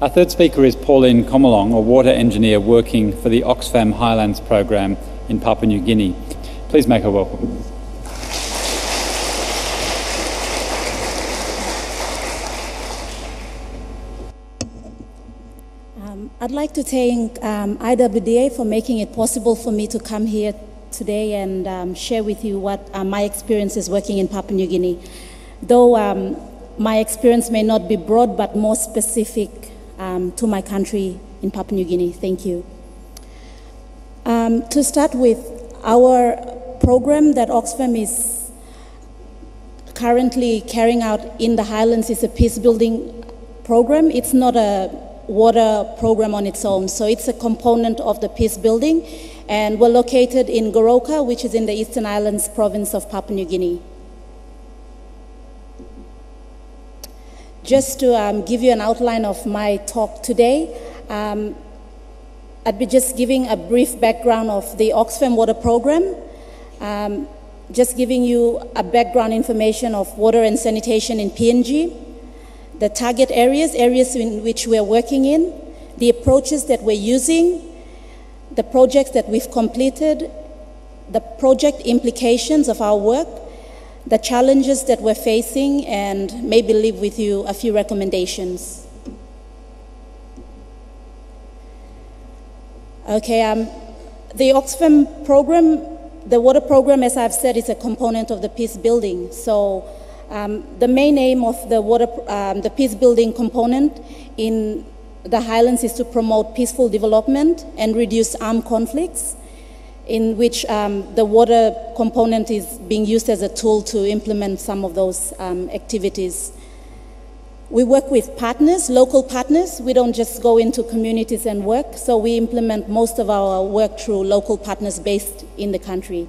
Our third speaker is Pauline Komolong, a water engineer working for the Oxfam Highlands program in Papua New Guinea. Please make her welcome. I'd like to thank IWDA for making it possible for me to come here today and share with you what my experience is working in Papua New Guinea. Though my experience may not be broad, but more specific to my country in Papua New Guinea. Thank you. To start with, our program that Oxfam is currently carrying out in the Highlands is a peace-building program. It's not a water program on its own, so it's a component of the peace building, and we're located in Goroka, which is in the Eastern Islands province of Papua New Guinea. Just to give you an outline of my talk today, I'd be just giving a brief background of the Oxfam water program, just giving you a background information of water and sanitation in PNG, the target areas in which we're working in, the approaches that we're using, the projects that we've completed, the project implications of our work, the challenges that we're facing, and maybe leave with you a few recommendations. Okay, the Oxfam program, the water program, as I've said, is a component of the peace building. So the main aim of the peace building component in the Highlands is to promote peaceful development and reduce armed conflicts, in which the water component is being used as a tool to implement some of those activities. We work with partners, local partners. We don't just go into communities and work, so we implement most of our work through local partners based in the country.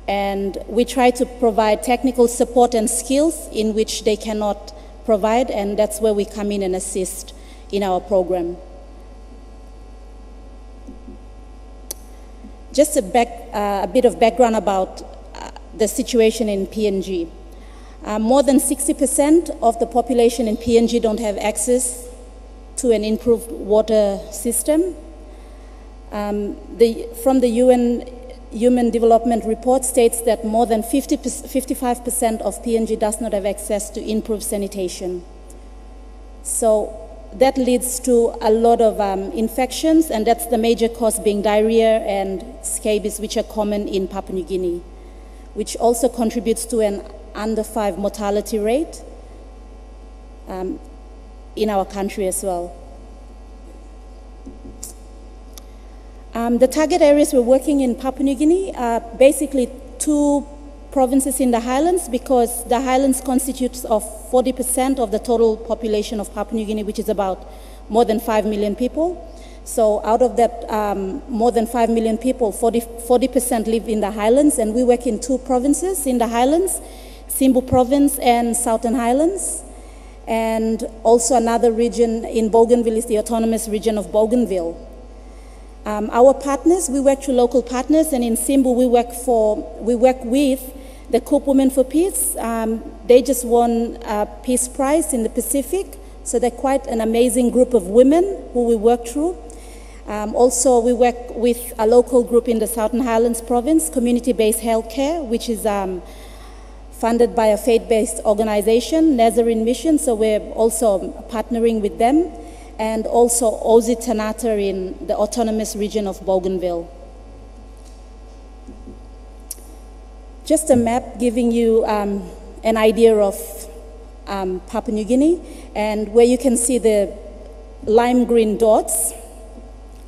And we try to provide technical support and skills in which they cannot provide, and that's where we come in and assist in our program. Just a bit of background about the situation in PNG. More than 60% of the population in PNG don't have access to an improved water system. From the UN Human Development Report states that more than 55% of PNG does not have access to improved sanitation. So that leads to a lot of infections, and that's the major cause being diarrhea and scabies, which are common in Papua New Guinea, which also contributes to an under 5 mortality rate in our country as well. The target areas we're working in Papua New Guinea are basically 2 provinces in the Highlands, because the Highlands constitutes of 40% of the total population of Papua New Guinea, which is about more than 5 million people. So out of that more than 5 million people, 40% live in the Highlands, and we work in 2 provinces in the Highlands, Simbu Province and Southern Highlands, and also another region in Bougainville is the autonomous region of Bougainville. Our partners, we work through local partners, and in Simbu we work with the Coop Women for Peace. They just won a Peace Prize in the Pacific, so they're quite an amazing group of women who we work through. Also, we work with a local group in the Southern Highlands province, Community-Based Healthcare, which is funded by a faith-based organization, Nazarene Mission, so we're also partnering with them, and also Ozi Tanata in the autonomous region of Bougainville. Just a map giving you an idea of Papua New Guinea, and where you can see the lime green dots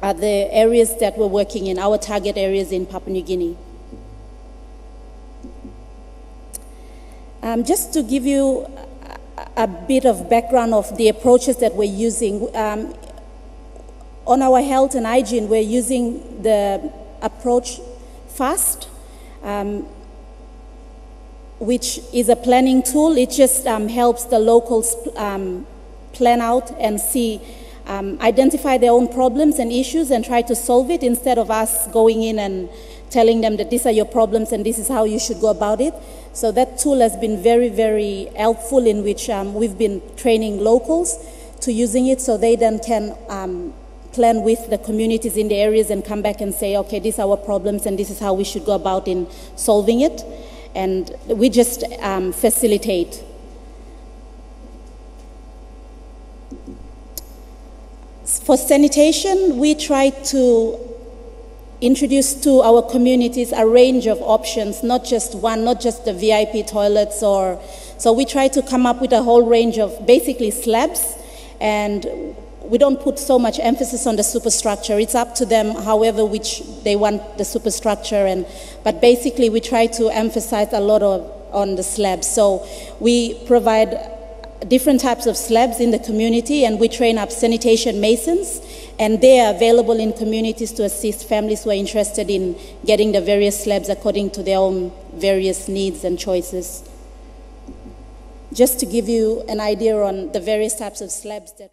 are the areas that we're working in, our target areas in Papua New Guinea. Just to give you a bit of background of the approaches that we're using. On our health and hygiene, we're using the approach FAST, which is a planning tool. It just helps the locals plan out and see, identify their own problems and issues and try to solve it, instead of us going in and telling them that these are your problems and this is how you should go about it. So that tool has been very, very helpful, in which we've been training locals to using it, so they then can plan with the communities in the areas and come back and say, okay, these are our problems and this is how we should go about in solving it. And we just facilitate. For sanitation, we try to introduce to our communities a range of options, not just one, not just the VIP toilets, so we try to come up with a whole range of basically slabs, and we don't put so much emphasis on the superstructure. It's up to them however which they want the superstructure, but basically we try to emphasize a lot on the slabs. So we provide different types of slabs in the community, and we train up sanitation masons, and they are available in communities to assist families who are interested in getting the various slabs according to their own various needs and choices. Just to give you an idea on the various types of slabs that